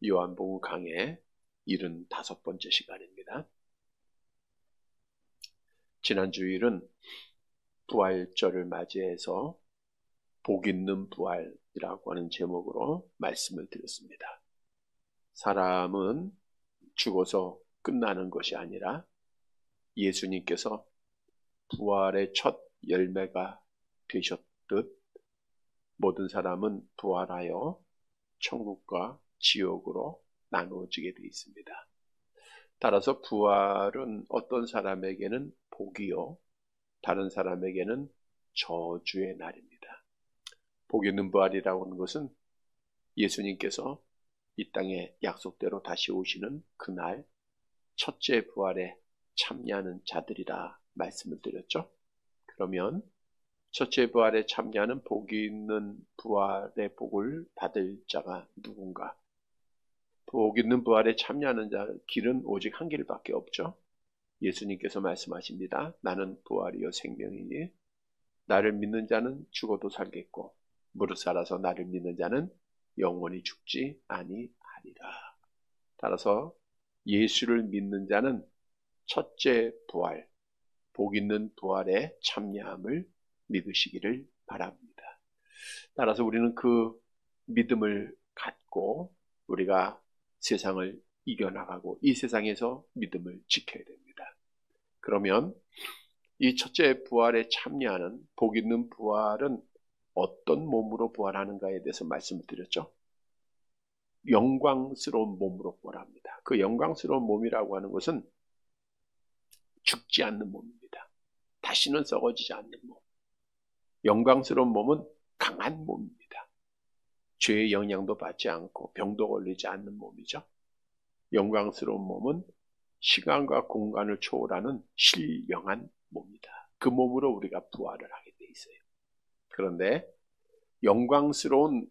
요한복음 강의 75번째 시간입니다. 지난 주일은 부활절을 맞이해서 복 있는 부활이라고 하는 제목으로 말씀을 드렸습니다. 사람은 죽어서 끝나는 것이 아니라 예수님께서 부활의 첫 열매가 되셨듯 모든 사람은 부활하여 천국과 지옥으로 나누어지게 되어 있습니다. 따라서 부활은 어떤 사람에게는 복이요, 다른 사람에게는 저주의 날입니다. 복 있는 부활이라고 하는 것은 예수님께서 이 땅에 약속대로 다시 오시는 그날 첫째 부활에 참여하는 자들이라 말씀을 드렸죠. 그러면 첫째 부활에 참여하는 복이 있는 부활의 복을 받을 자가 누군가? 복 있는 부활에 참여하는 자 길은 오직 한 길밖에 없죠. 예수님께서 말씀하십니다. 나는 부활이요 생명이니 나를 믿는 자는 죽어도 살겠고 무릇 살아서 나를 믿는 자는 영원히 죽지 아니하리라. 따라서 예수를 믿는 자는 첫째 부활, 복 있는 부활에 참여함을 믿으시기를 바랍니다. 따라서 우리는 그 믿음을 갖고 우리가 세상을 이겨나가고 이 세상에서 믿음을 지켜야 됩니다. 그러면 이 첫째 부활에 참여하는 복 있는 부활은 어떤 몸으로 부활하는가에 대해서 말씀을 드렸죠. 영광스러운 몸으로 부활합니다. 그 영광스러운 몸이라고 하는 것은 죽지 않는 몸입니다. 다시는 썩어지지 않는 몸. 영광스러운 몸은 강한 몸입니다. 죄의 영향도 받지 않고 병도 걸리지 않는 몸이죠. 영광스러운 몸은 시간과 공간을 초월하는 신령한 몸이다. 그 몸으로 우리가 부활을 하게 돼 있어요. 그런데 영광스러운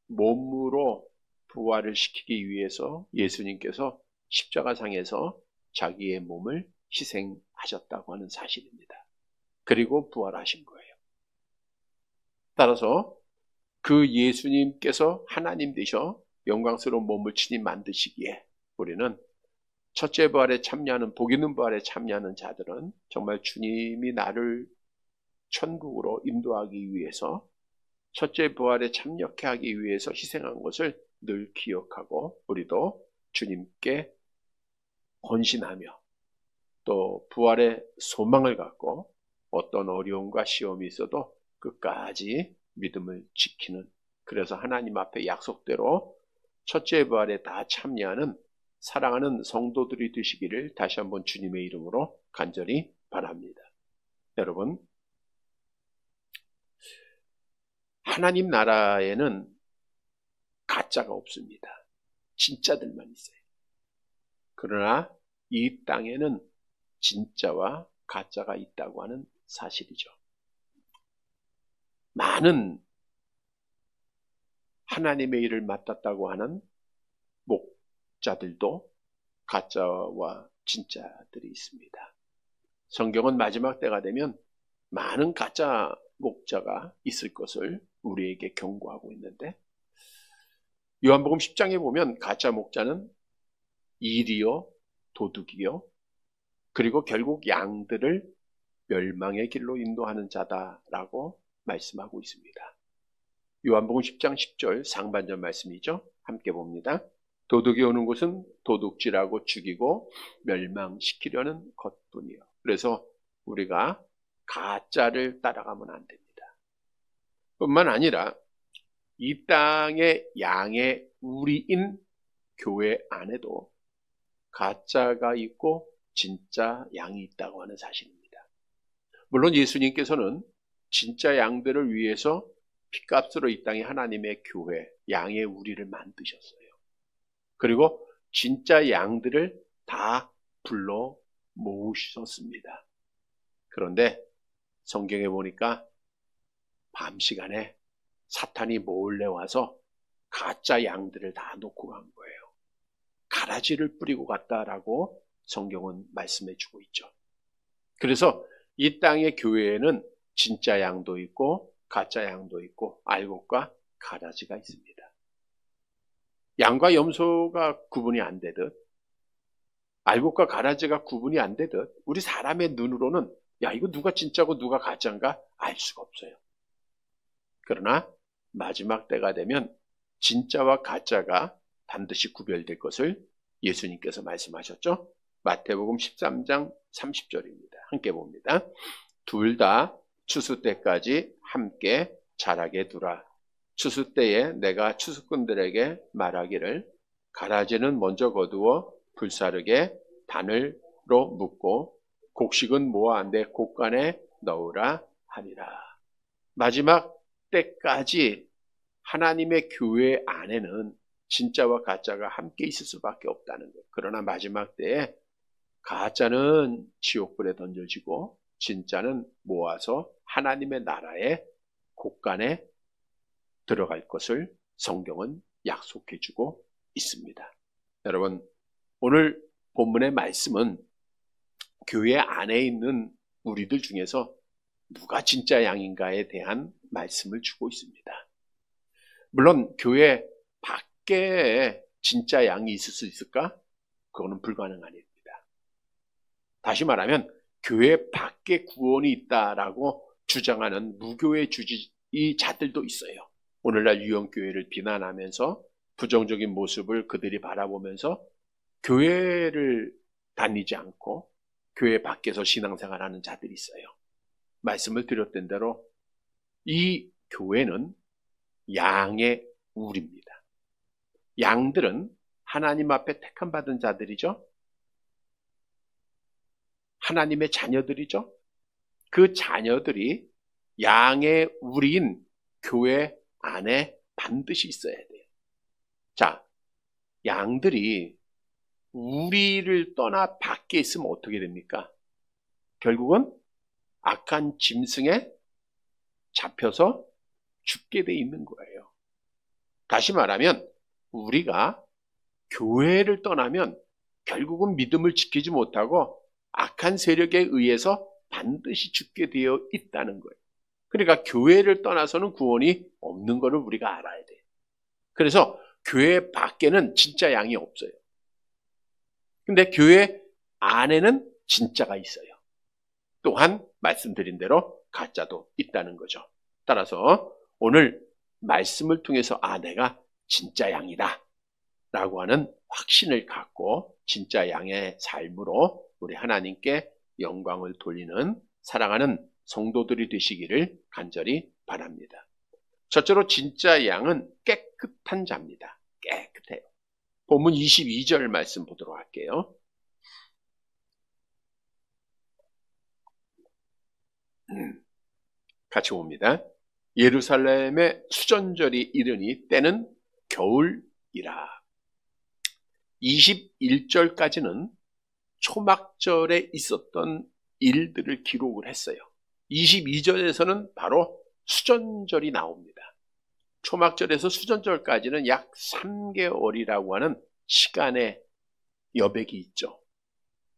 몸으로 부활을 시키기 위해서 예수님께서 십자가상에서 자기의 몸을 희생하셨다고 하는 사실입니다. 그리고 부활하신 거예요. 따라서 그 예수님께서 하나님 되셔 영광스러운 몸을 친히 만드시기에 우리는 첫째 부활에 참여하는 복 있는 부활에 참여하는 자들은 정말 주님이 나를 천국으로 인도하기 위해서 첫째 부활에 참여케 하기 위해서 희생한 것을 늘 기억하고 우리도 주님께 헌신하며 또 부활의 소망을 갖고 어떤 어려움과 시험이 있어도 끝까지 믿음을 지키는, 그래서 하나님 앞에 약속대로 첫째 부활에 다 참여하는 사랑하는 성도들이 되시기를 다시 한번 주님의 이름으로 간절히 바랍니다. 여러분, 하나님 나라에는 가짜가 없습니다. 진짜들만 있어요. 그러나 이 땅에는 진짜와 가짜가 있다고 하는 사실이죠. 많은 하나님의 일을 맡았다고 하는 목자들도 가짜와 진짜들이 있습니다. 성경은 마지막 때가 되면 많은 가짜 목자가 있을 것을 우리에게 경고하고 있는데 요한복음 10장에 보면 가짜 목자는 일이요 도둑이요 그리고 결국 양들을 멸망의 길로 인도하는 자다라고 말씀하고 있습니다. 요한복음 10장 10절 상반절 말씀이죠. 함께 봅니다. 도둑이 오는 곳은 도둑질하고 죽이고 멸망시키려는 것뿐이요. 그래서 우리가 가짜를 따라가면 안 됩니다. 뿐만 아니라 이 땅의 양의 우리인 교회 안에도 가짜가 있고 진짜 양이 있다고 하는 사실입니다. 물론 예수님께서는 진짜 양들을 위해서 핏값으로 이 땅에 하나님의 교회, 양의 우리를 만드셨어요. 그리고 진짜 양들을 다 불러 모으셨습니다. 그런데 성경에 보니까 밤 시간에 사탄이 몰래 와서 가짜 양들을 다 놓고 간 거예요. 가라지를 뿌리고 갔다라고 성경은 말씀해 주고 있죠. 그래서 이 땅의 교회에는 진짜 양도 있고 가짜 양도 있고 알곡과 가라지가 있습니다. 양과 염소가 구분이 안 되듯, 알곡과 가라지가 구분이 안 되듯, 우리 사람의 눈으로는 야, 이거 누가 진짜고 누가 가짜인가 알 수가 없어요. 그러나 마지막 때가 되면 진짜와 가짜가 반드시 구별될 것을 예수님께서 말씀하셨죠. 마태복음 13장 30절입니다. 함께 봅니다. 둘 다 추수 때까지 함께 자라게 두라. 추수 때에 내가 추수꾼들에게 말하기를 가라지는 먼저 거두어 불사르게 바늘로 묶고 곡식은 모아 내 곡간에 넣으라 하니라. 마지막 때까지 하나님의 교회 안에는 진짜와 가짜가 함께 있을 수밖에 없다는 것. 그러나 마지막 때에 가짜는 지옥불에 던져지고 진짜는 모아서 하나님의 나라의 곳간에 들어갈 것을 성경은 약속해주고 있습니다. 여러분, 오늘 본문의 말씀은 교회 안에 있는 우리들 중에서 누가 진짜 양인가에 대한 말씀을 주고 있습니다. 물론 교회 밖에 진짜 양이 있을 수 있을까? 그거는 불가능한 일입니다. 다시 말하면 교회 밖에 구원이 있다라고 주장하는 무교의 주지자들도 있어요. 오늘날 유형교회를 비난하면서 부정적인 모습을 그들이 바라보면서 교회를 다니지 않고 교회 밖에서 신앙생활하는 자들이 있어요. 말씀을 드렸던 대로 이 교회는 양의 우리입니다. 양들은 하나님 앞에 택함받은 자들이죠. 하나님의 자녀들이죠. 그 자녀들이 양의 우리인 교회 안에 반드시 있어야 돼요. 자, 양들이 우리를 떠나 밖에 있으면 어떻게 됩니까? 결국은 악한 짐승에 잡혀서 죽게 돼 있는 거예요. 다시 말하면 우리가 교회를 떠나면 결국은 믿음을 지키지 못하고 악한 세력에 의해서 반드시 죽게 되어 있다는 거예요. 그러니까 교회를 떠나서는 구원이 없는 것을 우리가 알아야 돼요. 그래서 교회 밖에는 진짜 양이 없어요. 근데 교회 안에는 진짜가 있어요. 또한 말씀드린 대로 가짜도 있다는 거죠. 따라서 오늘 말씀을 통해서 내가 진짜 양이다 라고 하는 확신을 갖고 진짜 양의 삶으로 우리 하나님께 영광을 돌리는 사랑하는 성도들이 되시기를 간절히 바랍니다. 첫째로 진짜 양은 깨끗한 자입니다. 깨끗해요. 본문 22절 말씀 보도록 할게요. 같이 봅니다. 예루살렘의 수전절이 이르니 때는 겨울이라. 21절까지는 초막절에 있었던 일들을 기록을 했어요. 22절에서는 바로 수전절이 나옵니다. 초막절에서 수전절까지는 약 3개월이라고 하는 시간의 여백이 있죠.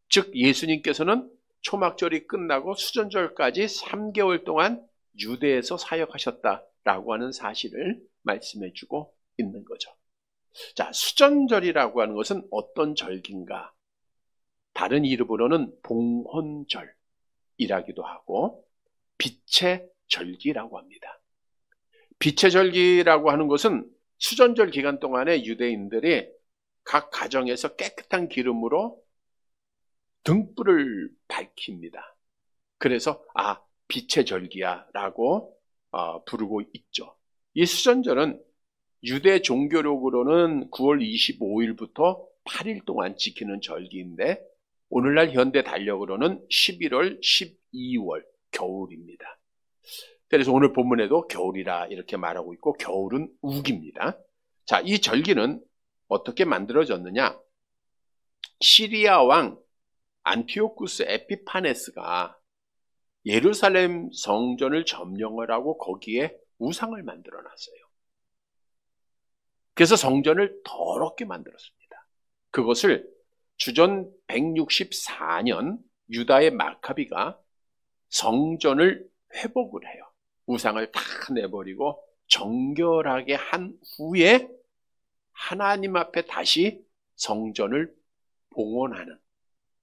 즉 예수님께서는 초막절이 끝나고 수전절까지 3개월 동안 유대에서 사역하셨다라고 하는 사실을 말씀해주고 있는 거죠. 자, 수전절이라고 하는 것은 어떤 절기인가? 다른 이름으로는 봉헌절이라기도 하고 빛의 절기라고 합니다. 빛의 절기라고 하는 것은 수전절 기간 동안에 유대인들이 각 가정에서 깨끗한 기름으로 등불을 밝힙니다. 그래서 빛의 절기야 라고 부르고 있죠. 이 수전절은 유대 종교력으로는 9월 25일부터 8일 동안 지키는 절기인데 오늘날 현대 달력으로는 11월, 12월 겨울입니다. 그래서 오늘 본문에도 겨울이라 이렇게 말하고 있고 겨울은 우기입니다. 자, 이 절기는 어떻게 만들어졌느냐? 시리아 왕 안티오쿠스 에피파네스가 예루살렘 성전을 점령을 하고 거기에 우상을 만들어 놨어요. 그래서 성전을 더럽게 만들었습니다. 그것을 주전 164년 유다의 마카비가 성전을 회복을 해요. 우상을 다 내버리고 정결하게 한 후에 하나님 앞에 다시 성전을 봉헌하는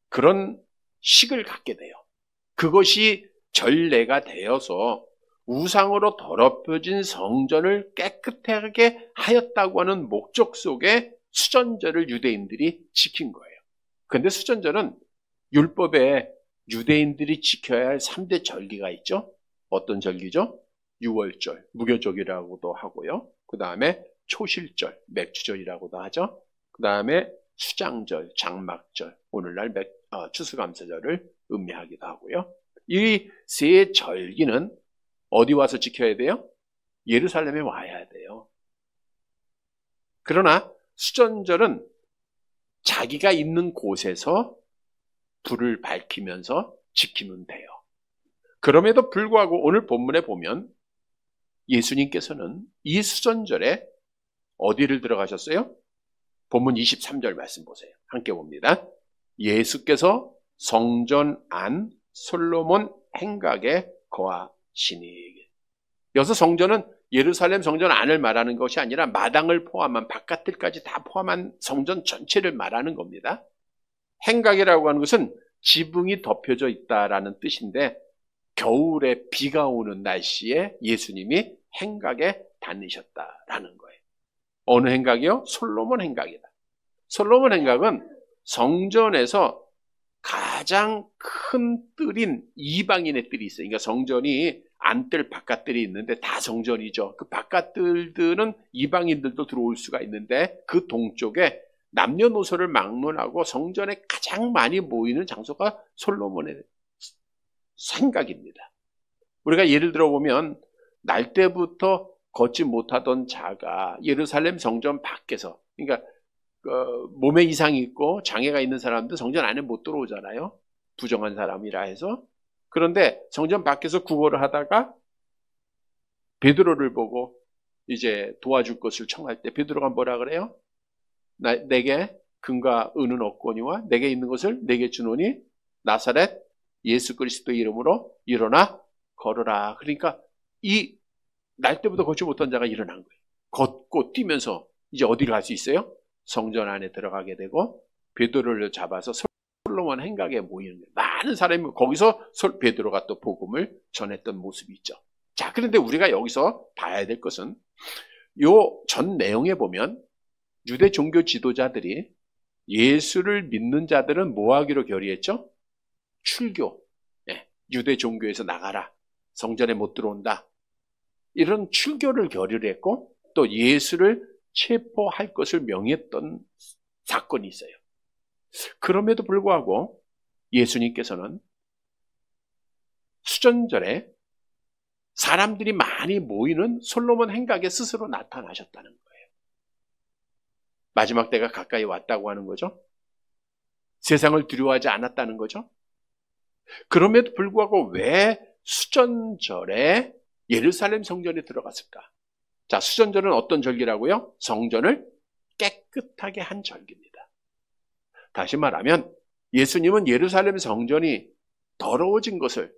그런 식을 갖게 돼요. 그것이 전례가 되어서 우상으로 더럽혀진 성전을 깨끗하게 하였다고 하는 목적 속에 수전절을 유대인들이 지킨 거예요. 그런데 수전절은 율법에 유대인들이 지켜야 할 3대 절기가 있죠. 어떤 절기죠? 유월절, 무교절이라고도 하고요. 그 다음에 초실절, 맥주절이라고도 하죠. 그 다음에 수장절, 장막절, 오늘날 추수감사절을 의미하기도 하고요. 이 세 절기는 어디 와서 지켜야 돼요? 예루살렘에 와야 돼요. 그러나 수전절은 자기가 있는 곳에서 불을 밝히면서 지키면 돼요. 그럼에도 불구하고 오늘 본문에 보면 예수님께서는 이 수전절에 어디를 들어가셨어요? 본문 23절 말씀 보세요. 함께 봅니다. 예수께서 성전 안 솔로몬 행각에 거하시니. 여기서 성전은 예루살렘 성전 안을 말하는 것이 아니라 마당을 포함한 바깥들까지 다 포함한 성전 전체를 말하는 겁니다. 행각이라고 하는 것은 지붕이 덮여져 있다라는 뜻인데 겨울에 비가 오는 날씨에 예수님이 행각에 다니셨다라는 거예요. 어느 행각이요? 솔로몬 행각이다. 솔로몬 행각은 성전에서 가장 큰 뜰인 이방인의 뜰이 있어요. 그러니까 성전이 안뜰, 바깥뜰이 있는데 다 성전이죠. 그 바깥뜰들은 이방인들도 들어올 수가 있는데 그 동쪽에 남녀노소를 막론하고 성전에 가장 많이 모이는 장소가 솔로몬의 생각입니다. 우리가 예를 들어보면 날 때부터 걷지 못하던 자가 예루살렘 성전 밖에서, 그러니까 몸에 이상이 있고 장애가 있는 사람도 성전 안에 못 들어오잖아요. 부정한 사람이라 해서. 그런데 성전 밖에서 구걸을 하다가 베드로를 보고 이제 도와줄 것을 청할 때 베드로가 뭐라 그래요? 내게 금과 은은 없거니와 내게 있는 것을 내게 주노니 나사렛 예수 그리스도의 이름으로 일어나 걸어라. 그러니까 이 날 때부터 걷지 못한 자가 일어난 거예요. 걷고 뛰면서 이제 어디를 갈 수 있어요? 성전 안에 들어가게 되고 베드로를 잡아서 솔로몬 행각에 모이는 거예요. 많은 사람이 거기서 베드로가 또 복음을 전했던 모습이 있죠. 자, 그런데 우리가 여기서 봐야 될 것은 요 전 내용에 보면 유대 종교 지도자들이 예수를 믿는 자들은 뭐 하기로 결의했죠? 출교. 유대 종교에서 나가라. 성전에 못 들어온다. 이런 출교를 결의를 했고 또 예수를 체포할 것을 명했던 사건이 있어요. 그럼에도 불구하고 예수님께서는 수전절에 사람들이 많이 모이는 솔로몬 행각에 스스로 나타나셨다는 거예요. 마지막 때가 가까이 왔다고 하는 거죠. 세상을 두려워하지 않았다는 거죠. 그럼에도 불구하고 왜 수전절에 예루살렘 성전에 들어갔을까? 자, 수전절은 어떤 절기라고요? 성전을 깨끗하게 한 절기입니다. 다시 말하면 예수님은 예루살렘 성전이 더러워진 것을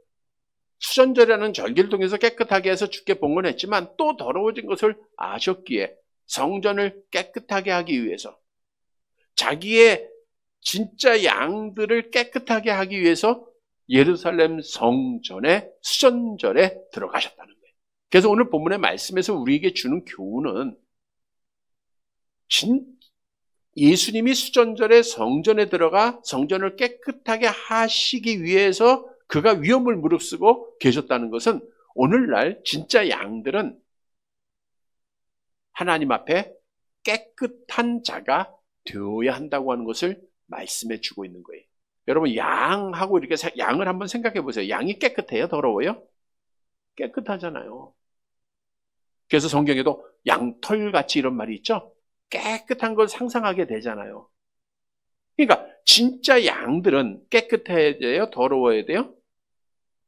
수전절이라는 절기를 통해서 깨끗하게 해서 주께 봉헌했지만 또 더러워진 것을 아셨기에 성전을 깨끗하게 하기 위해서 자기의 진짜 양들을 깨끗하게 하기 위해서 예루살렘 성전의 수전절에 들어가셨다는 거예요. 그래서 오늘 본문의 말씀에서 우리에게 주는 교훈은 예수님이 수전절에 성전에 들어가 성전을 깨끗하게 하시기 위해서 그가 위험을 무릅쓰고 계셨다는 것은 오늘날 진짜 양들은 하나님 앞에 깨끗한 자가 되어야 한다고 하는 것을 말씀해 주고 있는 거예요. 여러분 양하고 이렇게 양을 한번 생각해 보세요. 양이 깨끗해요? 더러워요? 깨끗하잖아요. 그래서 성경에도 양털같이 이런 말이 있죠. 깨끗한 걸 상상하게 되잖아요. 그러니까 진짜 양들은 깨끗해야 돼요? 더러워야 돼요?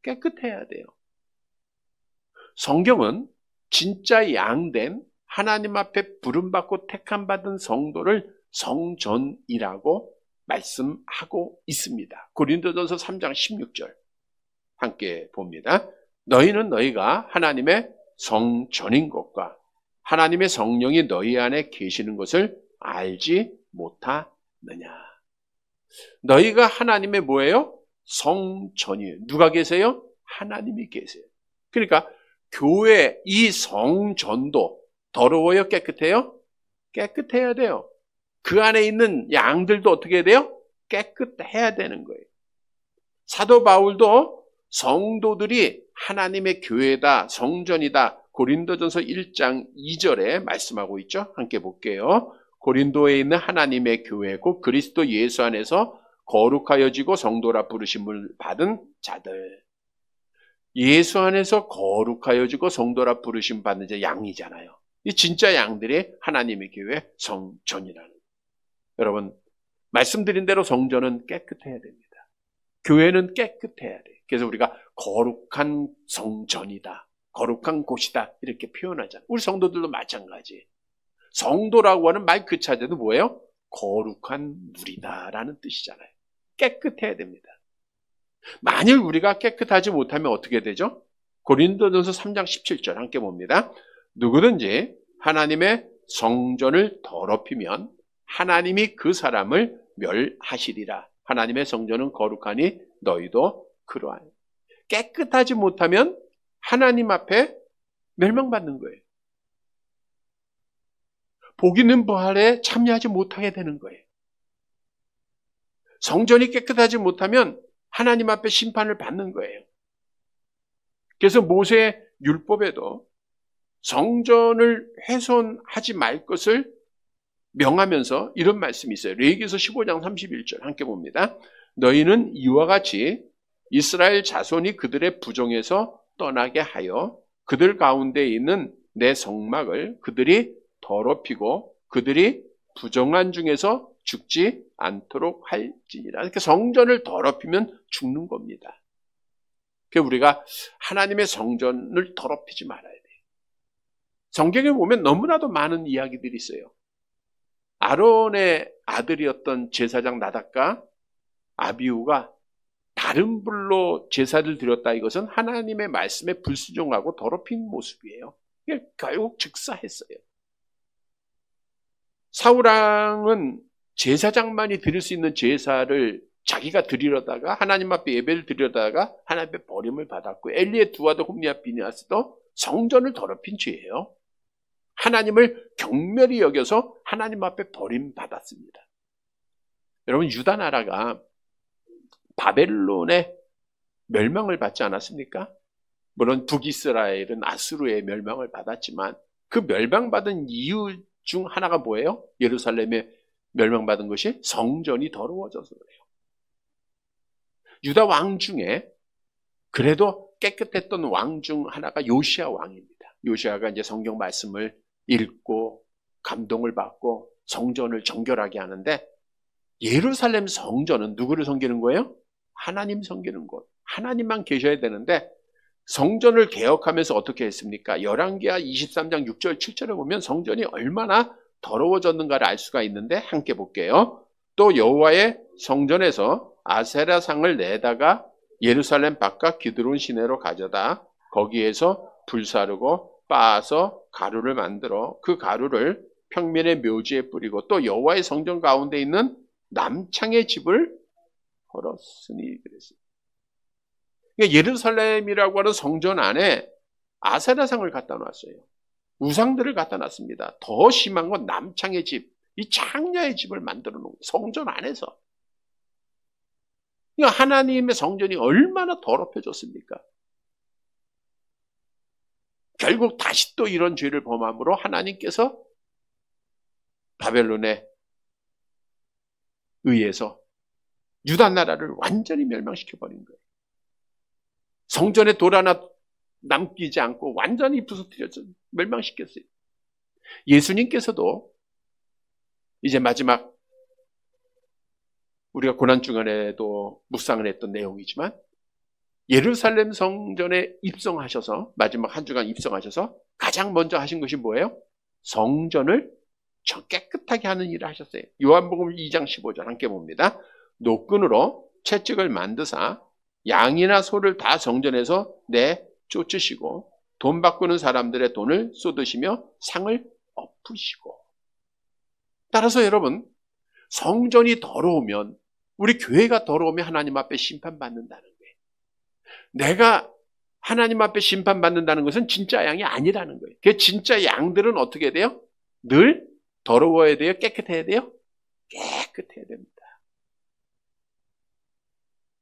깨끗해야 돼요. 성경은 진짜 양된 하나님 앞에 부름받고 택함받은 성도를 성전이라고 말씀하고 있습니다. 고린도전서 3장 16절 함께 봅니다. 너희는 너희가 하나님의 성전인 것과 하나님의 성령이 너희 안에 계시는 것을 알지 못하느냐. 너희가 하나님의 뭐예요? 성전이에요. 누가 계세요? 하나님이 계세요. 그러니까 교회 이 성전도 더러워요? 깨끗해요? 깨끗해야 돼요. 그 안에 있는 양들도 어떻게 해야 돼요? 깨끗해야 되는 거예요. 사도 바울도 성도들이 하나님의 교회다, 성전이다. 고린도전서 1장 2절에 말씀하고 있죠. 함께 볼게요. 고린도에 있는 하나님의 교회고 그리스도 예수 안에서 거룩하여지고 성도라 부르심을 받은 자들. 예수 안에서 거룩하여지고 성도라 부르심 받는 자 양이잖아요. 이 진짜 양들이 하나님의 교회 성전이라는. 여러분, 말씀드린 대로 성전은 깨끗해야 됩니다. 교회는 깨끗해야 돼요. 그래서 우리가 거룩한 성전이다, 거룩한 곳이다 이렇게 표현하잖아요. 우리 성도들도 마찬가지. 성도라고 하는 말 그 자체도 뭐예요? 거룩한 물이다라는 뜻이잖아요. 깨끗해야 됩니다. 만일 우리가 깨끗하지 못하면 어떻게 되죠? 고린도전서 3장 17절 함께 봅니다. 누구든지 하나님의 성전을 더럽히면 하나님이 그 사람을 멸하시리라. 하나님의 성전은 거룩하니 너희도 그러하니. 깨끗하지 못하면 하나님 앞에 멸망받는 거예요. 복 있는 부활에 참여하지 못하게 되는 거예요. 성전이 깨끗하지 못하면 하나님 앞에 심판을 받는 거예요. 그래서 모세 율법에도 성전을 훼손하지 말 것을 명하면서 이런 말씀이 있어요. 레위기서 15장 31절 함께 봅니다. 너희는 이와 같이 이스라엘 자손이 그들의 부정에서 떠나게 하여 그들 가운데 있는 내 성막을 그들이 더럽히고 그들이 부정한 중에서 죽지 않도록 할지니라. 이렇게 성전을 더럽히면 죽는 겁니다. 그래서 우리가 하나님의 성전을 더럽히지 말아야 돼요. 성경에 보면 너무나도 많은 이야기들이 있어요. 아론의 아들이었던 제사장 나답과 아비후가 다른 불로 제사를 드렸다. 이것은 하나님의 말씀에 불순종하고 더럽힌 모습이에요. 결국 즉사했어요. 사울왕은 제사장만이 드릴 수 있는 제사를 자기가 드리려다가 하나님 앞에 예배를 드리려다가 하나님 앞에 버림을 받았고, 엘리의 두 아들 홈리와 비느하스도 성전을 더럽힌 죄예요. 하나님을 경멸히 여겨서 하나님 앞에 버림받았습니다. 여러분, 유다 나라가 바벨론의 멸망을 받지 않았습니까? 물론 북이스라엘은 아수르의 멸망을 받았지만 그 멸망받은 이유 중 하나가 뭐예요? 예루살렘에 멸망받은 것이 성전이 더러워져서 그래요. 유다 왕 중에 그래도 깨끗했던 왕 중 하나가 요시야 왕입니다. 요시야가 이제 성경 말씀을 읽고 감동을 받고 성전을 정결하게 하는데, 예루살렘 성전은 누구를 섬기는 거예요? 하나님 섬기는 곳. 하나님만 계셔야 되는데 성전을 개혁하면서 어떻게 했습니까? 열왕기하 23장 6절 7절에 보면 성전이 얼마나 더러워졌는가를 알 수가 있는데 함께 볼게요. 또 여호와의 성전에서 아세라상을 내다가 예루살렘 바깥 기드론 시내로 가져다 거기에서 불사르고 빻아서 가루를 만들어 그 가루를 평면의 묘지에 뿌리고 또 여호와의 성전 가운데 있는 남창의 집을 헐었으니 그랬어요. 그러니까 예루살렘이라고 하는 성전 안에 아세라상을 갖다 놨어요. 우상들을 갖다 놨습니다. 더 심한 건 남창의 집, 이 창녀의 집을 만들어 놓은 거예요. 성전 안에서. 그러니까 하나님의 성전이 얼마나 더럽혀졌습니까? 결국 다시 또 이런 죄를 범함으로 하나님께서 바벨론에 의해서 유다 나라를 완전히 멸망시켜버린 거예요. 성전에 돌 하나 남기지 않고 완전히 부서뜨려서 멸망시켰어요. 예수님께서도 이제 마지막 우리가 고난주간에도 묵상을 했던 내용이지만 예루살렘 성전에 입성하셔서 마지막 한 주간 입성하셔서 가장 먼저 하신 것이 뭐예요? 성전을 깨끗하게 하는 일을 하셨어요. 요한복음 2장 15절 함께 봅니다. 노끈으로 채찍을 만드사 양이나 소를 다 성전에서 내쫓으시고 돈 바꾸는 사람들의 돈을 쏟으시며 상을 엎으시고. 따라서 여러분, 성전이 더러우면, 우리 교회가 더러우면 하나님 앞에 심판받는다는 거예요. 내가 하나님 앞에 심판받는다는 것은 진짜 양이 아니라는 거예요. 그 진짜 양들은 어떻게 돼요? 늘 더러워야 돼요? 깨끗해야 돼요? 깨끗해야 됩니다.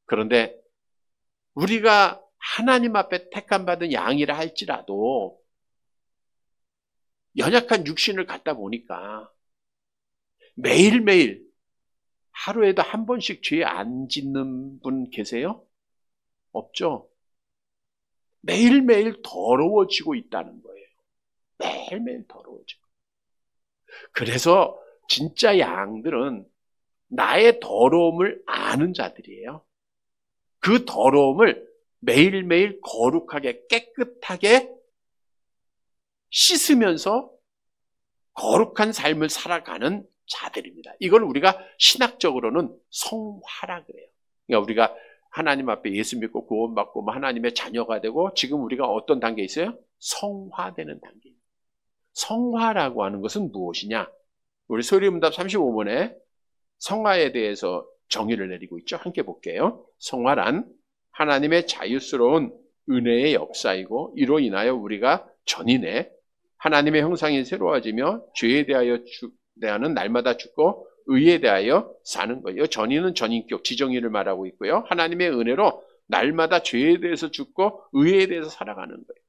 그런데 우리가 하나님 앞에 택함받은 양이라 할지라도 연약한 육신을 갖다 보니까 매일매일 하루에도 한 번씩 죄 안 짓는 분 계세요? 없죠? 매일매일 더러워지고 있다는 거예요. 매일매일 더러워지고. 그래서 진짜 양들은 나의 더러움을 아는 자들이에요. 그 더러움을 매일매일 거룩하게 깨끗하게 씻으면서 거룩한 삶을 살아가는 자들입니다. 이걸 우리가 신학적으로는 성화라 그래요. 그러니까 우리가 하나님 앞에 예수 믿고 구원받고 하나님의 자녀가 되고 지금 우리가 어떤 단계에 있어요? 성화되는 단계입니다. 성화라고 하는 것은 무엇이냐? 우리 소리문답 35번에 성화에 대해서 정의를 내리고 있죠. 함께 볼게요. 성화란 하나님의 자유스러운 은혜의 역사이고 이로 인하여 우리가 전인에 하나님의 형상이 새로워지며 죄에 대하여는 날마다 죽고 의에 대하여 사는 거예요. 전인은 전인격, 지정의를 말하고 있고요. 하나님의 은혜로 날마다 죄에 대해서 죽고 의에 대해서 살아가는 거예요.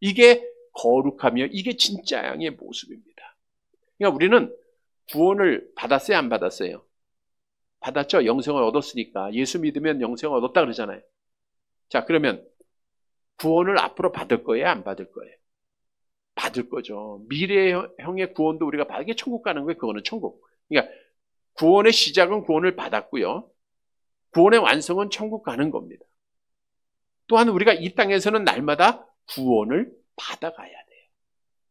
이게 거룩하며 이게 진짜 양의 모습입니다. 그러니까 우리는 구원을 받았어요? 안 받았어요? 받았죠? 영생을 얻었으니까. 예수 믿으면 영생을 얻었다 그러잖아요. 자, 그러면 구원을 앞으로 받을 거예요? 안 받을 거예요? 받을 거죠. 미래형의 구원도 우리가 받게 천국 가는 거예요. 그거는 천국. 그러니까 구원의 시작은 구원을 받았고요. 구원의 완성은 천국 가는 겁니다. 또한 우리가 이 땅에서는 날마다 구원을 받아가야 돼요.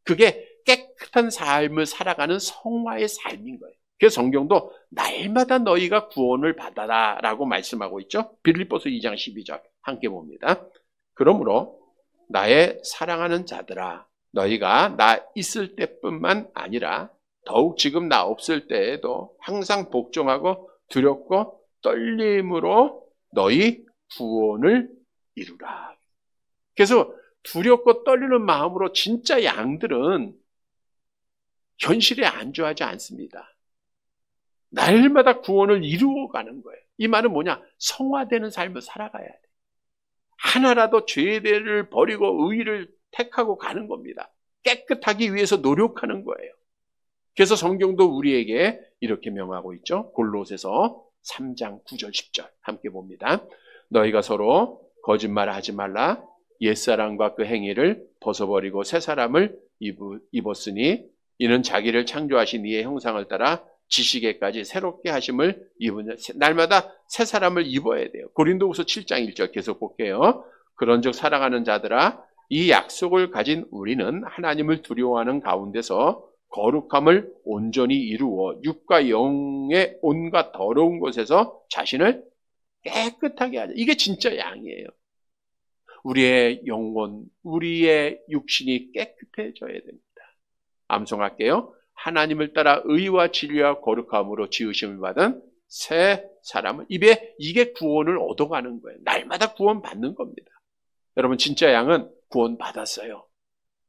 그게 깨끗한 삶을 살아가는 성화의 삶인 거예요. 그래서 성경도 날마다 너희가 구원을 받아라 라고 말씀하고 있죠. 빌립보서 2장 12절 함께 봅니다. 그러므로 나의 사랑하는 자들아 너희가 나 있을 때뿐만 아니라 더욱 지금 나 없을 때에도 항상 복종하고 두렵고 떨림으로 너희 구원을 이루라. 그래서 두렵고 떨리는 마음으로 진짜 양들은 현실에 안주하지 않습니다. 날마다 구원을 이루어가는 거예요. 이 말은 뭐냐? 성화되는 삶을 살아가야 돼. 하나라도 죄를 버리고 의를 택하고 가는 겁니다. 깨끗하기 위해서 노력하는 거예요. 그래서 성경도 우리에게 이렇게 명하고 있죠. 골로새서 3장 9절 10절 함께 봅니다. 너희가 서로 거짓말하지 말라. 옛사람과 그 행위를 벗어버리고 새 사람을 입었으니 이는 자기를 창조하신 이의 형상을 따라 지식에까지 새롭게 하심을 입은 날마다 새 사람을 입어야 돼요. 고린도후서 7장 1절 계속 볼게요. 그런즉 사랑하는 자들아 이 약속을 가진 우리는 하나님을 두려워하는 가운데서 거룩함을 온전히 이루어 육과 영의 온갖 더러운 곳에서 자신을 깨끗하게 하자. 이게 진짜 양이에요. 우리의 영혼, 우리의 육신이 깨끗해져야 됩니다. 암송할게요. 하나님을 따라 의와 진리와 거룩함으로 지으심을 받은 새 사람은 이게 구원을 얻어가는 거예요. 날마다 구원 받는 겁니다. 여러분 진짜 양은 구원 받았어요.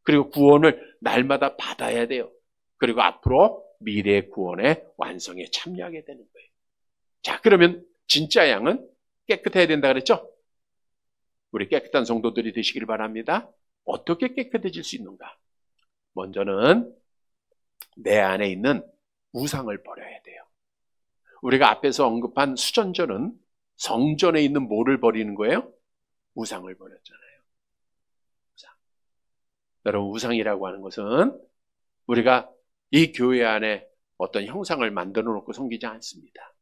그리고 구원을 날마다 받아야 돼요. 그리고 앞으로 미래의 구원의 완성에 참여하게 되는 거예요. 자, 그러면 진짜 양은 깨끗해야 된다 그랬죠? 우리 깨끗한 성도들이 되시길 바랍니다. 어떻게 깨끗해질 수 있는가? 먼저는 내 안에 있는 우상을 버려야 돼요. 우리가 앞에서 언급한 수전절은 성전에 있는 뭐를 버리는 거예요? 우상을 버렸잖아요. 우상. 여러분 우상이라고 하는 것은 우리가 이 교회 안에 어떤 형상을 만들어 놓고 섬기지 않습니다.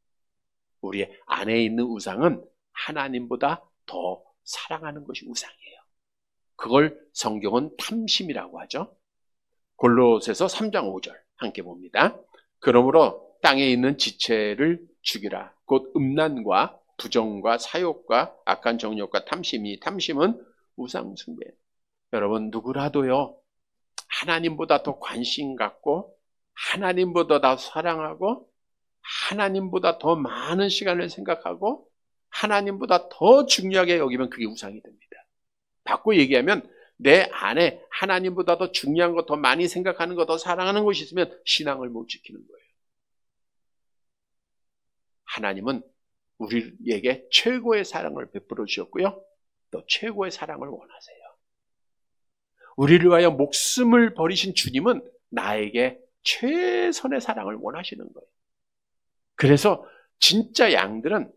우리 안에 있는 우상은 하나님보다 더 사랑하는 것이 우상이에요. 그걸 성경은 탐심이라고 하죠. 골로새서 3장 5절 함께 봅니다. 그러므로 땅에 있는 지체를 죽이라. 곧 음란과 부정과 사욕과 악한 정욕과 탐심은 우상 숭배. 여러분 누구라도요 하나님보다 더 관심 갖고 하나님보다 더 사랑하고 하나님보다 더 많은 시간을 생각하고 하나님보다 더 중요하게 여기면 그게 우상이 됩니다. 바꿔 얘기하면 내 안에 하나님보다 더 중요한 거, 더 많이 생각하는 거, 더 사랑하는 것이 있으면 신앙을 못 지키는 거예요. 하나님은 우리에게 최고의 사랑을 베풀어 주셨고요. 또 최고의 사랑을 원하세요. 우리를 위하여 목숨을 버리신 주님은 나에게 최선의 사랑을 원하시는 거예요. 그래서 진짜 양들은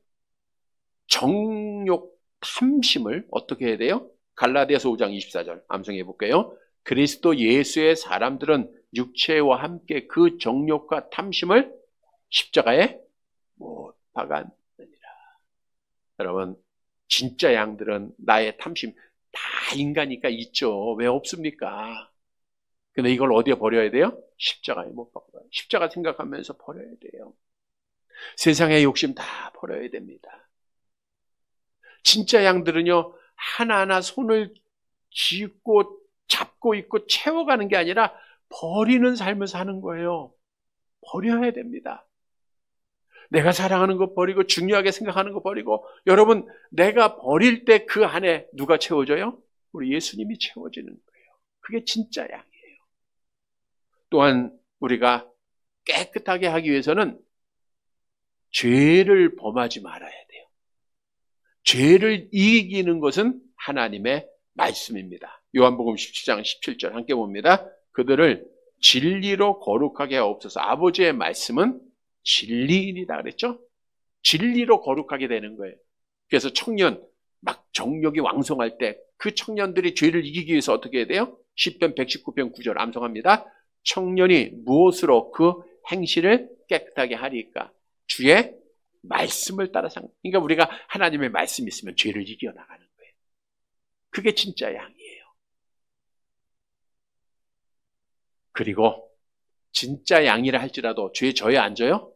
정욕 탐심을 어떻게 해야 돼요? 갈라디아서 5장 24절 암송해 볼게요. 그리스도 예수의 사람들은 육체와 함께 그 정욕과 탐심을 십자가에 못 박았느니라. 여러분 진짜 양들은 나의 탐심 다 인간이니까 있죠. 왜 없습니까? 근데 이걸 어디에 버려야 돼요? 십자가에 못 박아요. 십자가 생각하면서 버려야 돼요. 세상의 욕심 다 버려야 됩니다. 진짜 양들은요 하나하나 손을 쥐고 잡고 있고 채워가는 게 아니라 버리는 삶을 사는 거예요. 버려야 됩니다. 내가 사랑하는 거 버리고 중요하게 생각하는 거 버리고 여러분 내가 버릴 때 그 안에 누가 채워져요? 우리 예수님이 채워지는 거예요. 그게 진짜 양이에요. 또한 우리가 깨끗하게 하기 위해서는 죄를 범하지 말아야 돼요. 죄를 이기는 것은 하나님의 말씀입니다. 요한복음 17장 17절 함께 봅니다. 그들을 진리로 거룩하게 하옵소서. 아버지의 말씀은 진리이다 그랬죠? 진리로 거룩하게 되는 거예요. 그래서 청년 막 정욕이 왕성할 때 그 청년들이 죄를 이기기 위해서 어떻게 해야 돼요? 시편 119편 9절 암송합니다. 청년이 무엇으로 그 행실을 깨끗하게 하리까? 주의 말씀을 따라서. 그러니까 우리가 하나님의 말씀이 있으면 죄를 이겨나가는 거예요. 그게 진짜 양이에요. 그리고 진짜 양이라 할지라도 죄 져요 안 져요?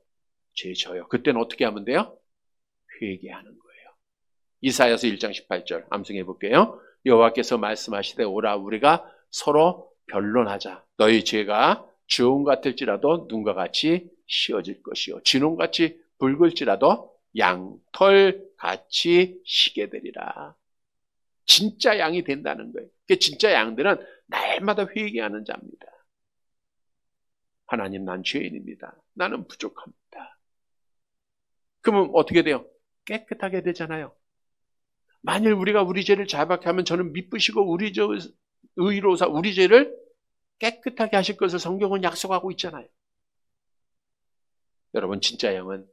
죄 져요. 그때는 어떻게 하면 돼요? 회개하는 거예요. 이사야서 1장 18절 암송해 볼게요. 여호와께서 말씀하시되 오라 우리가 서로 변론하자. 너희 죄가 주홍 같을지라도 눈과 같이 씌어질 것이요 진홍같이 붉을지라도 양털같이 시게 되리라. 진짜 양이 된다는 거예요. 진짜 양들은 날마다 회개하는 자입니다. 하나님 난 죄인입니다. 나는 부족합니다. 그러면 어떻게 돼요? 깨끗하게 되잖아요. 만일 우리가 우리 죄를 자박해 하면 저는 미쁘시고 우리 의로사 우리 죄를 깨끗하게 하실 것을 성경은 약속하고 있잖아요. 여러분 진짜 양은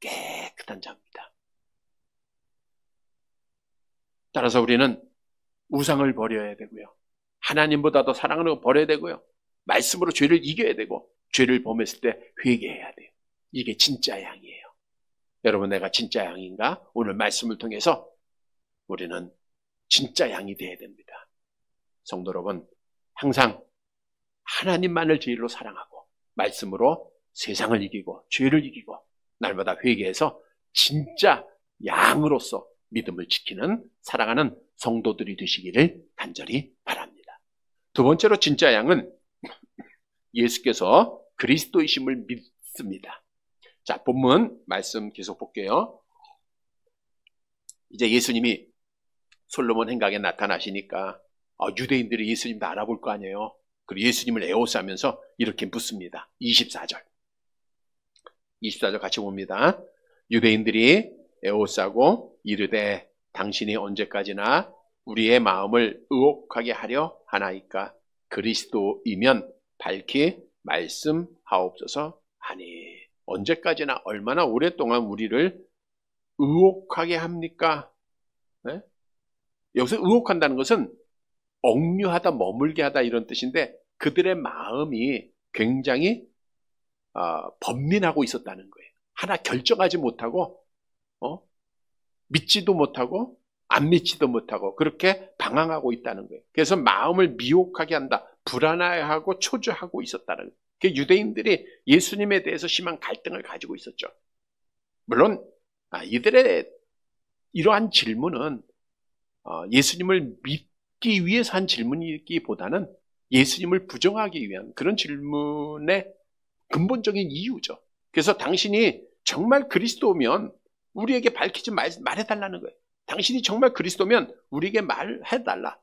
깨끗한 자입니다. 따라서 우리는 우상을 버려야 되고요. 하나님보다 더 사랑하는 거 버려야 되고요. 말씀으로 죄를 이겨야 되고 죄를 범했을 때 회개해야 돼요. 이게 진짜 양이에요. 여러분 내가 진짜 양인가? 오늘 말씀을 통해서 우리는 진짜 양이 되어야 됩니다. 성도 여러분 항상 하나님만을 제일로 사랑하고 말씀으로 세상을 이기고 죄를 이기고 날마다 회개해서 진짜 양으로서 믿음을 지키는 사랑하는 성도들이 되시기를 간절히 바랍니다. 두 번째로 진짜 양은 예수께서 그리스도이심을 믿습니다. 자, 본문 말씀 계속 볼게요. 이제 예수님이 솔로몬 행각에 나타나시니까 유대인들이 예수님도 알아볼 거 아니에요. 그리고 예수님을 에워싸면서 이렇게 묻습니다. 24절 같이 봅니다. 유대인들이 에워싸고 이르되 당신이 언제까지나 우리의 마음을 의혹하게 하려 하나이까? 그리스도이면 밝히 말씀하옵소서 하니. 언제까지나 얼마나 오랫동안 우리를 의혹하게 합니까? 네? 여기서 의혹한다는 것은 억류하다, 머물게 하다 이런 뜻인데 그들의 마음이 굉장히 번민하고 있었다는 거예요. 하나 결정하지 못하고 믿지도 못하고 안 믿지도 못하고 그렇게 방황하고 있다는 거예요. 그래서 마음을 미혹하게 한다, 불안해하고 초조하고 있었다는 거예요. 그 유대인들이 예수님에 대해서 심한 갈등을 가지고 있었죠. 물론 이들의 이러한 질문은 예수님을 받기 위해서 한 질문이기보다는 예수님을 부정하기 위한 그런 질문의 근본적인 이유죠. 그래서 당신이 정말 그리스도면 우리에게 밝히지 말해달라는 거예요. 당신이 정말 그리스도면 우리에게 말해달라.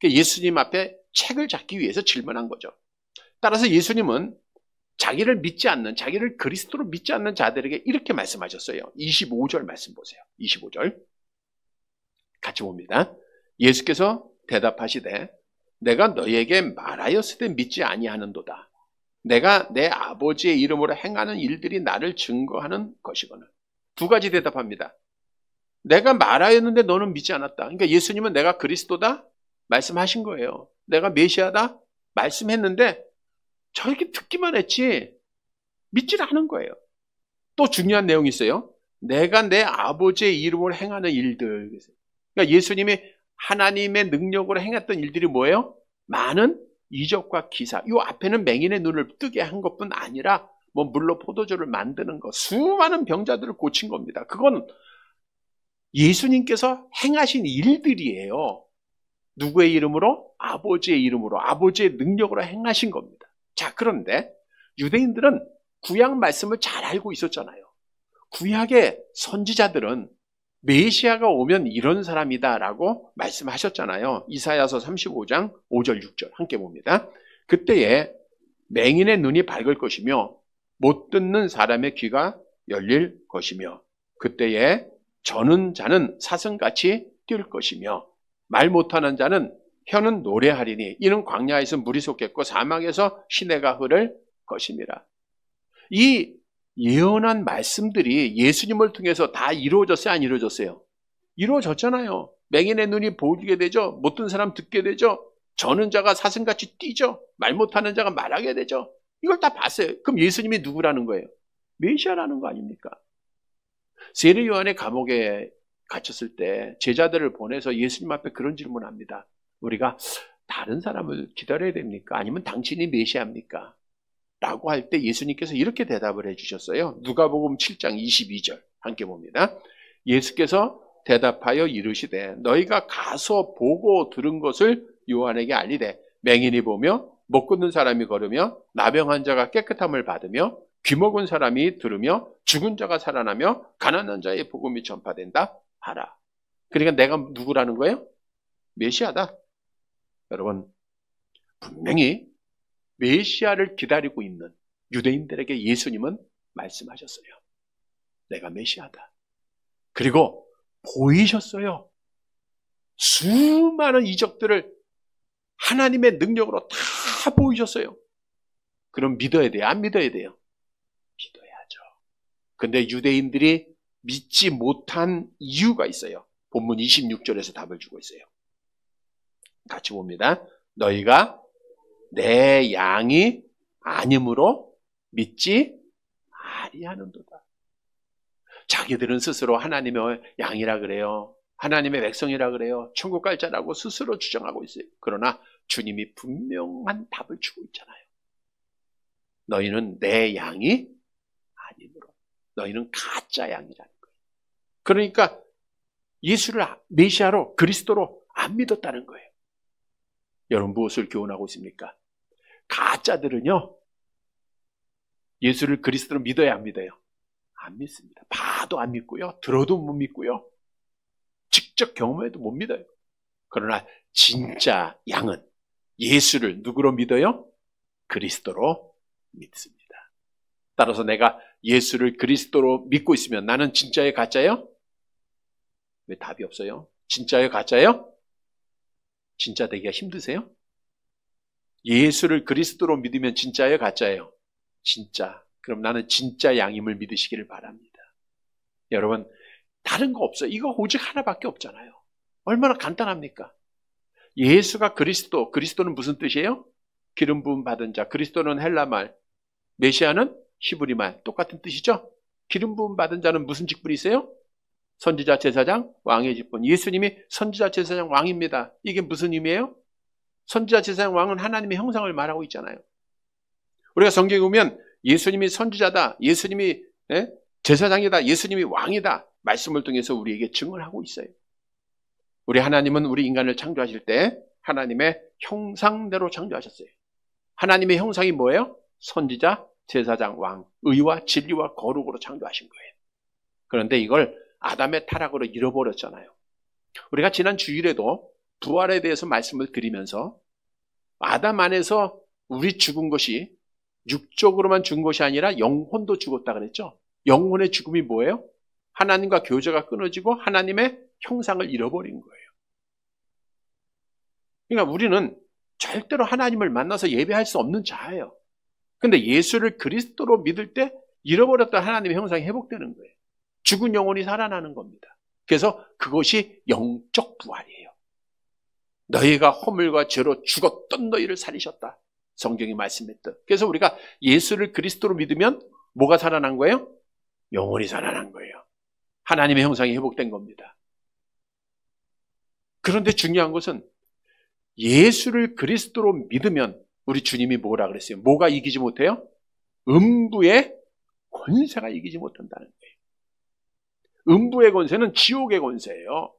예수님 앞에 책을 잡기 위해서 질문한 거죠. 따라서 예수님은 자기를 그리스도로 믿지 않는 자들에게 이렇게 말씀하셨어요. 25절 말씀 보세요. 25절 같이 봅니다. 예수께서 대답하시되 내가 너희에게 말하였으되 믿지 아니하는도다. 내가 내 아버지의 이름으로 행하는 일들이 나를 증거하는 것이거늘. 두 가지 대답합니다. 내가 말하였는데 너는 믿지 않았다. 그러니까 예수님은 내가 그리스도다 말씀하신 거예요. 내가 메시아다 말씀했는데 저렇게 듣기만 했지 믿질 않은 거예요. 또 중요한 내용이 있어요. 내가 내 아버지의 이름으로 행하는 일들. 그러니까 예수님이 하나님의 능력으로 행했던 일들이 뭐예요? 많은 이적과 기사. 이 앞에는 맹인의 눈을 뜨게 한 것뿐 아니라 뭐 물로 포도주를 만드는 것, 수많은 병자들을 고친 겁니다. 그건 예수님께서 행하신 일들이에요. 누구의 이름으로? 아버지의 이름으로, 아버지의 능력으로 행하신 겁니다. 자, 그런데 유대인들은 구약 말씀을 잘 알고 있었잖아요. 구약의 선지자들은 메시아가 오면 이런 사람이다라고 말씀하셨잖아요. 이사야서 35장 5절 6절 함께 봅니다. 그때에 맹인의 눈이 밝을 것이며 못 듣는 사람의 귀가 열릴 것이며 그때에 저는 자는 사슴같이 뛸 것이며 말 못하는 자는 혀는 노래하리니 이는 광야에서 물이 솟겠고 사막에서 시내가 흐를 것임이라. 이 예언한 말씀들이 예수님을 통해서 다 이루어졌어요? 안 이루어졌어요? 이루어졌잖아요. 맹인의 눈이 보이게 되죠. 못 듣는 사람 듣게 되죠. 저는 자가 사슴같이 뛰죠. 말 못하는 자가 말하게 되죠. 이걸 다 봤어요. 그럼 예수님이 누구라는 거예요? 메시아라는 거 아닙니까? 세례 요한의 감옥에 갇혔을 때 제자들을 보내서 예수님 앞에 그런 질문합니다. 우리가 다른 사람을 기다려야 됩니까? 아니면 당신이 메시아입니까? 라고 할 때 예수님께서 이렇게 대답을 해주셨어요. 누가복음 7장 22절 함께 봅니다. 예수께서 대답하여 이르시되 너희가 가서 보고 들은 것을 요한에게 알리되 맹인이 보며 못 걷는 사람이 걸으며 나병 환자가 깨끗함을 받으며 귀먹은 사람이 들으며 죽은 자가 살아나며 가난한 자의 복음이 전파된다 하라. 그러니까 내가 누구라는 거예요? 메시아다. 여러분, 분명히 메시아를 기다리고 있는 유대인들에게 예수님은 말씀하셨어요. 내가 메시아다. 그리고 보이셨어요. 수많은 이적들을 하나님의 능력으로 다 보이셨어요. 그럼 믿어야 돼요? 안 믿어야 돼요? 믿어야죠. 근데 유대인들이 믿지 못한 이유가 있어요. 본문 26절에서 답을 주고 있어요. 같이 봅니다. 너희가 내 양이 아님으로 믿지 아니하는도다. 자기들은 스스로 하나님의 양이라 그래요. 하나님의 백성이라 그래요. 천국 갈 자라고 스스로 주장하고 있어요. 그러나 주님이 분명한 답을 주고 있잖아요. 너희는 내 양이 아니므로. 너희는 가짜 양이라는 거예요. 그러니까 예수를 메시아로 그리스도로 안 믿었다는 거예요. 여러분 무엇을 교훈하고 있습니까? 가짜들은요. 예수를 그리스도로 믿어야 안 믿어요? 안 믿습니다. 봐도 안 믿고요. 들어도 못 믿고요. 직접 경험해도 못 믿어요. 그러나 진짜 양은 예수를 누구로 믿어요? 그리스도로 믿습니다. 따라서 내가 예수를 그리스도로 믿고 있으면 나는 진짜예요? 가짜예요? 왜 답이 없어요? 진짜예요? 가짜예요? 진짜 되기가 힘드세요? 예수를 그리스도로 믿으면 진짜예요? 가짜예요? 진짜. 그럼 나는 진짜 양임을 믿으시기를 바랍니다. 여러분 다른 거 없어요. 이거 오직 하나밖에 없잖아요. 얼마나 간단합니까? 예수가 그리스도, 그리스도는 무슨 뜻이에요? 기름 부음 받은 자. 그리스도는 헬라말, 메시아는 히브리말. 똑같은 뜻이죠? 기름 부음 받은 자는 무슨 직분이 있어요? 선지자, 제사장, 왕의 직분. 예수님이 선지자, 제사장, 왕입니다. 이게 무슨 의미예요? 선지자, 제사장, 왕은 하나님의 형상을 말하고 있잖아요. 우리가 성경에 보면 예수님이 선지자다, 예수님이 제사장이다, 예수님이 왕이다 말씀을 통해서 우리에게 증언하고 있어요. 우리 하나님은 우리 인간을 창조하실 때 하나님의 형상대로 창조하셨어요. 하나님의 형상이 뭐예요? 선지자, 제사장, 왕, 의와 진리와 거룩으로 창조하신 거예요. 그런데 이걸 아담의 타락으로 잃어버렸잖아요. 우리가 지난 주일에도 부활에 대해서 말씀을 드리면서 아담 안에서 우리 죽은 것이 육적으로만 죽은 것이 아니라 영혼도 죽었다 그랬죠. 영혼의 죽음이 뭐예요? 하나님과 교제가 끊어지고 하나님의 형상을 잃어버린 거예요. 그러니까 우리는 절대로 하나님을 만나서 예배할 수 없는 자예요. 근데 예수를 그리스도로 믿을 때 잃어버렸던 하나님의 형상이 회복되는 거예요. 죽은 영혼이 살아나는 겁니다. 그래서 그것이 영적 부활이에요. 너희가 허물과 죄로 죽었던 너희를 살리셨다. 성경이 말씀했듯. 그래서 우리가 예수를 그리스도로 믿으면 뭐가 살아난 거예요? 영혼이 살아난 거예요. 하나님의 형상이 회복된 겁니다. 그런데 중요한 것은 예수를 그리스도로 믿으면 우리 주님이 뭐라 그랬어요? 뭐가 이기지 못해요? 음부의 권세가 이기지 못한다는 거예요. 음부의 권세는 지옥의 권세예요.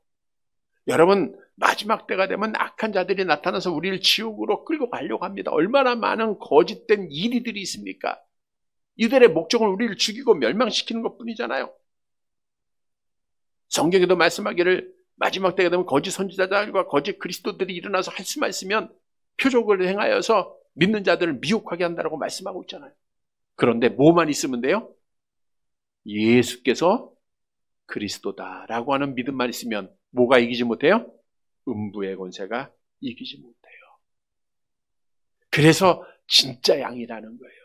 여러분, 마지막 때가 되면 악한 자들이 나타나서 우리를 지옥으로 끌고 가려고 합니다. 얼마나 많은 거짓된 이리들이 있습니까? 이들의 목적은 우리를 죽이고 멸망시키는 것뿐이잖아요. 성경에도 말씀하기를 마지막 때가 되면 거짓 선지자들과 거짓 그리스도들이 일어나서 할 수만 있으면 표적을 행하여서 믿는 자들을 미혹하게 한다고 말씀하고 있잖아요. 그런데 뭐만 있으면 돼요? 예수께서 그리스도다라고 하는 믿음만 있으면 뭐가 이기지 못해요? 음부의 권세가 이기지 못해요. 그래서 진짜 양이라는 거예요.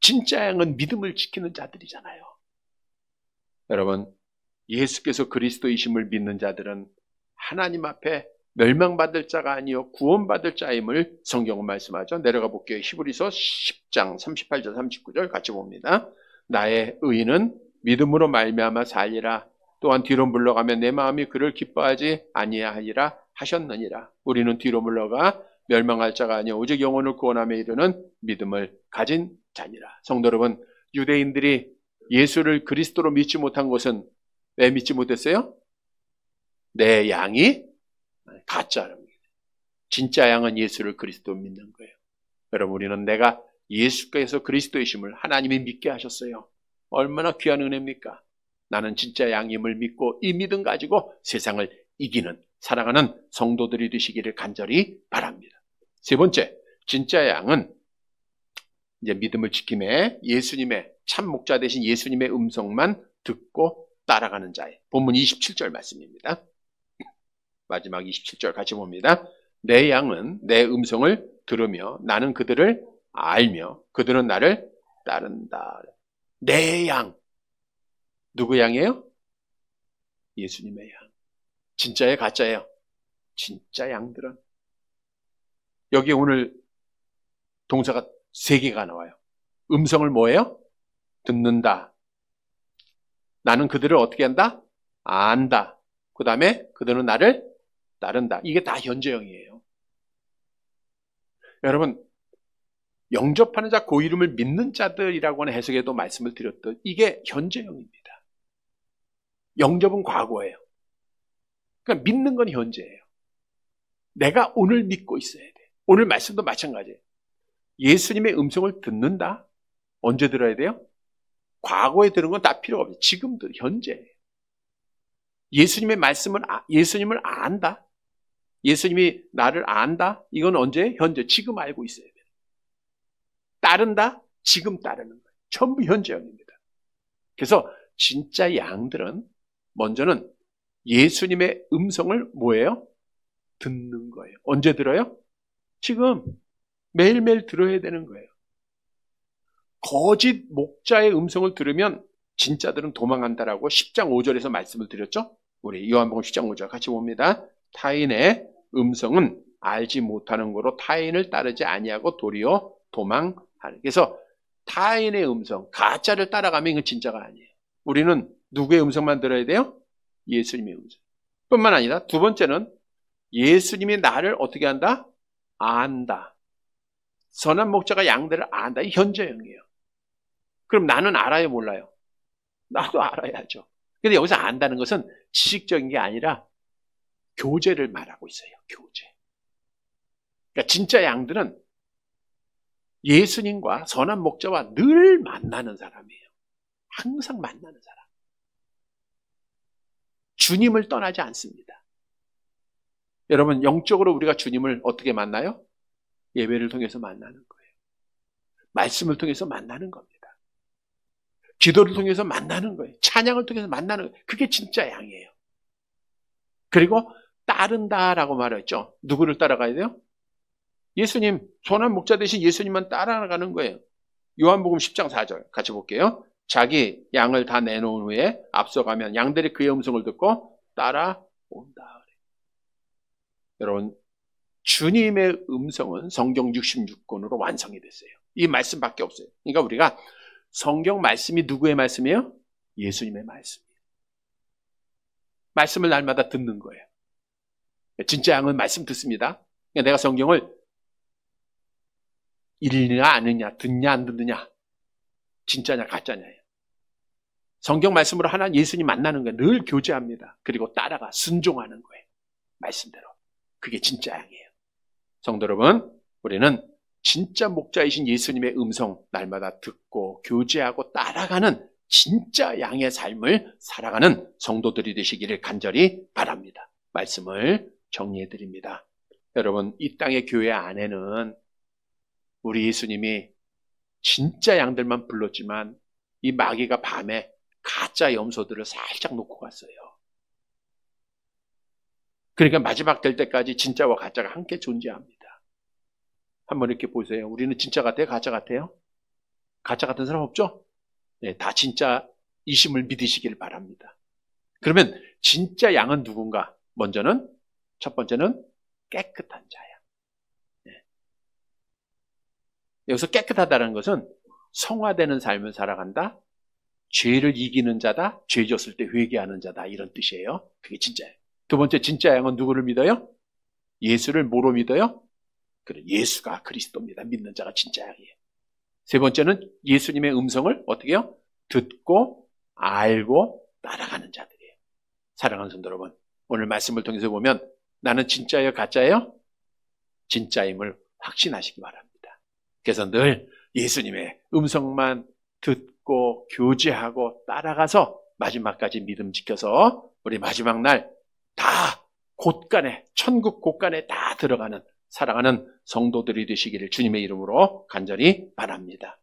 진짜 양은 믿음을 지키는 자들이잖아요. 여러분, 예수께서 그리스도이심을 믿는 자들은 하나님 앞에 멸망받을 자가 아니요 구원받을 자임을 성경은 말씀하죠. 내려가 볼게요. 히브리서 10장 38절 39절 같이 봅니다. 나의 의인은 믿음으로 말미암아 살리라. 또한 뒤로 물러가면 내 마음이 그를 기뻐하지 아니하리라 하셨느니라. 우리는 뒤로 물러가 멸망할 자가 아니요 오직 영혼을 구원함에 이르는 믿음을 가진 자니라. 성도 여러분, 유대인들이 예수를 그리스도로 믿지 못한 것은 왜 믿지 못했어요? 내 양이 가짜랍니다. 진짜 양은 예수를 그리스도 믿는 거예요. 여러분, 우리는 내가 예수께서 그리스도이심을 하나님이 믿게 하셨어요. 얼마나 귀한 은혜입니까? 나는 진짜 양임을 믿고 이 믿음 가지고 세상을 이기는 살아가는 성도들이 되시기를 간절히 바랍니다. 세 번째, 진짜 양은 이제 믿음을 지킴에 예수님의 참 목자 되신 예수님의 음성만 듣고 따라가는 자예요. 본문 27절 말씀입니다. 마지막 27절 같이 봅니다. 내 양은 내 음성을 들으며 나는 그들을 알며 그들은 나를 따른다. 내 양. 누구 양이에요? 예수님의 양. 진짜예요? 가짜예요? 진짜 양들은. 여기 오늘 동사가 3개가 나와요. 음성을 뭐예요? 듣는다. 나는 그들을 어떻게 한다? 안다. 그 다음에 그들은 나를 따른다. 이게 다 현재형이에요. 여러분, 영접하는 자 그 이름을 믿는 자들이라고 하는 해석에도 말씀을 드렸던 이게 현재형입니다. 영접은 과거예요. 그러니까 믿는 건 현재예요. 내가 오늘 믿고 있어야 돼. 오늘 말씀도 마찬가지예요. 예수님의 음성을 듣는다. 언제 들어야 돼요? 과거에 들은 건 다 필요가 없어요. 지금 현재예요. 예수님의 말씀은 예수님을 안다. 예수님이 나를 안다. 이건 언제? 현재. 지금 알고 있어야 돼요. 따른다. 지금 따르는 거예요. 전부 현재형입니다. 그래서 진짜 양들은 먼저는 예수님의 음성을 뭐예요? 듣는 거예요. 언제 들어요? 지금 매일매일 들어야 되는 거예요. 거짓 목자의 음성을 들으면 진짜들은 도망간다라고 10장 5절에서 말씀을 드렸죠. 우리 요한복음 10장 5절 같이 봅니다. 타인의 음성은 알지 못하는 거로 타인을 따르지 아니하고 도리어 도망하는. 그래서 타인의 음성, 가짜를 따라가면 이건 진짜가 아니에요. 우리는 누구의 음성만 들어야 돼요? 예수님의 음성. 뿐만 아니라 두 번째는 예수님이 나를 어떻게 한다? 안다. 선한 목자가 양들을 안다. 이 현재형이에요. 그럼 나는 알아요, 몰라요? 나도 알아야죠. 근데 여기서 안다는 것은 지식적인 게 아니라 교제를 말하고 있어요. 교제. 그러니까 진짜 양들은 예수님과 선한 목자와 늘 만나는 사람이에요. 항상 만나는 사람. 주님을 떠나지 않습니다. 여러분, 영적으로 우리가 주님을 어떻게 만나요? 예배를 통해서 만나는 거예요. 말씀을 통해서 만나는 겁니다. 기도를 통해서 만나는 거예요. 찬양을 통해서 만나는 거예요. 그게 진짜 양이에요. 그리고 따른다라고 말했죠. 누구를 따라가야 돼요? 예수님, 선한 목자 대신 예수님만 따라가는 거예요. 요한복음 10장 4절 같이 볼게요. 자기 양을 다 내놓은 후에 앞서가면 양들이 그의 음성을 듣고 따라온다. 여러분, 주님의 음성은 성경 66권으로 완성이 됐어요. 이 말씀밖에 없어요. 그러니까 우리가 성경 말씀이 누구의 말씀이에요? 예수님의 말씀이에요. 말씀을 날마다 듣는 거예요. 진짜 양은 말씀 듣습니다. 그러니까 내가 성경을 읽느냐 아느냐, 듣냐 안 듣느냐, 진짜냐 가짜냐예요. 성경 말씀으로 하나님 예수님 만나는 거예요. 늘 교제합니다. 그리고 따라가 순종하는 거예요. 말씀대로. 그게 진짜 양이에요. 성도 여러분, 우리는 진짜 목자이신 예수님의 음성 날마다 듣고 교제하고 따라가는 진짜 양의 삶을 살아가는 성도들이 되시기를 간절히 바랍니다. 말씀을 정리해 드립니다. 여러분, 이 땅의 교회 안에는 우리 예수님이 진짜 양들만 불렀지만 이 마귀가 밤에 가짜 염소들을 살짝 놓고 갔어요. 그러니까 마지막 될 때까지 진짜와 가짜가 함께 존재합니다. 한번 이렇게 보세요. 우리는 진짜 같아요? 가짜 같아요? 가짜 같은 사람 없죠? 네, 다 진짜 이심을 믿으시길 바랍니다. 그러면 진짜 양은 누군가? 첫 번째는 깨끗한 자야. 네. 여기서 깨끗하다는 것은 성화되는 삶을 살아간다. 죄를 이기는 자다. 죄 졌을 때 회개하는 자다. 이런 뜻이에요. 그게 진짜예요. 두 번째 진짜 양은 누구를 믿어요? 예수를 뭐로 믿어요? 그래, 예수가 그리스도입니다. 믿는 자가 진짜 양이에요. 세 번째는 예수님의 음성을 어떻게 해요? 듣고 알고 따라가는 자들이에요. 사랑하는 성도 여러분, 오늘 말씀을 통해서 보면 나는 진짜예요? 가짜예요? 진짜임을 확신하시기 바랍니다. 그래서 늘 예수님의 음성만 듣고 교제하고 따라가서 마지막까지 믿음 지켜서 우리 마지막 날 다 곳간에, 천국 곳간에 다 들어가는 사랑하는 성도들이 되시기를 주님의 이름으로 간절히 바랍니다.